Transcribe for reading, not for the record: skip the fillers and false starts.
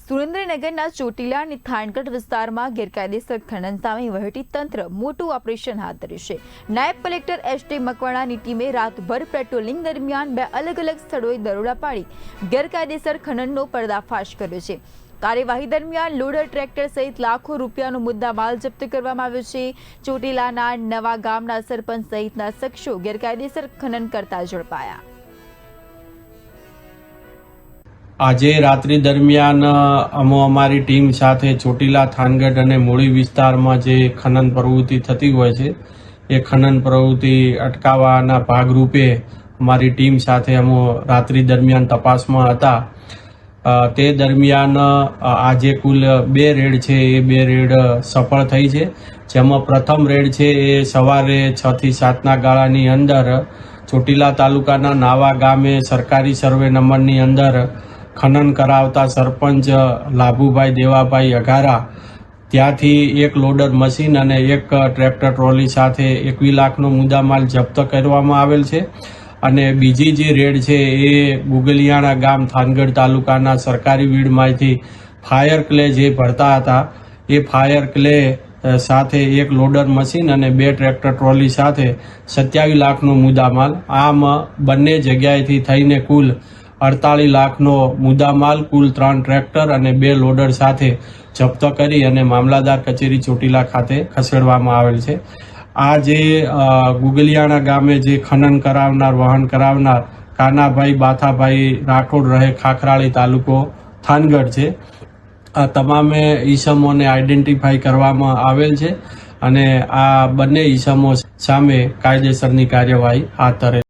સુરેન્દ્રનગરના ચોટીલા અને થાનગઢ વિસ્તારમાં ગેરકાયદેસર ખનન સામે વહીવટીતંત્ર મોટું ઓપરેશન હાથ ધર્યું છે। નાયબ કલેક્ટર એસ.ટી. મકવાણાની ટીમે રાતભર પેટ્રોલિંગ દરમિયાન 2 અલગ અલગ સ્થળોએ દરોડા પાડી ગેરકાયદેસર ખનનનો પર્દાફાશ કર્યો છે। કાર્યવાહી દરમિયાન લોડર ટ્રેક્ટર સહિત લાખો રૂપિયાનો મુદ્દામાલ જપ્ત કરવામાં આવ્યો છે। ચોટીલાના નવા ગામના સરપંચ સહિતના શખ્સો ગેરકાયદેસર ખનન કરતા ઝડપાયા। આજે રાત્રિ દરમિયાન અમારી ટીમ સાથે ચોટીલા, થાનગઢ અને મૂળી વિસ્તારમાં જે ખનન પ્રવૃત્તિ થતી હોય છે એ ખનન પ્રવૃત્તિ અટકાવવાના ભાગરૂપે અમારી ટીમ સાથે અમે રાત્રિ દરમિયાન તપાસમાં હતા। તે દરમિયાન આજે કુલ 2 રેડ છે એ 2 રેડ સફળ થઈ છે, જેમાં પ્રથમ રેડ છે એ સવારે 6 થી 7ના ગાળાની અંદર ચોટીલા તાલુકાના નાવા ગામે સરકારી સર્વે નંબરની અંદર ખનન કરાવતા સરપંચ લાભુભાઈ દેવાભાઈ અઘારા ત્યાંથી એક લોડર મશીન અને એક ટ્રેક્ટર ટ્રોલી સાથે 21 લાખનો મુદ્દામાલ જપ્ત કરવામાં આવેલ છે। અને બીજી જે રેડ છે એ ગુગલિયાણા ગામ થાનગઢ તાલુકાના સરકારી વીડમાંથી ફાયર ક્લે જે ભરતા હતા એ ફાયર ક્લે સાથે એક લોડર મશીન અને 2 ટ્રેક્ટર ટ્રોલી સાથે 27 લાખનો મુદ્દામાલ, આમ બંને જગ્યાએથી થઈને કુલ 48 લાખનો મુદ્દામાલ, કુલ 3 ટ્રેક્ટર અને 2 લોડર સાથે જપ્ત કરી અને મામલાદાર કચેરી ચોટીલા ખાતે ખસેડવામાં આવેલ છે। આ જે ગુગલિયાણા ગામે જે ખનન કરાવનાર, વહન કરાવનાર કાનાભાઈ બાથાભાઈ રાઠોડ રહે ખાખરાળી, તાલુકો થાનગઢ છે। આ તમામે ઈસમોને આઈડેન્ટિફાઈ કરવામાં આવેલ છે અને આ બંને ઈસમો સામે કાયદેસરની કાર્યવાહી હાથ ધરેલ।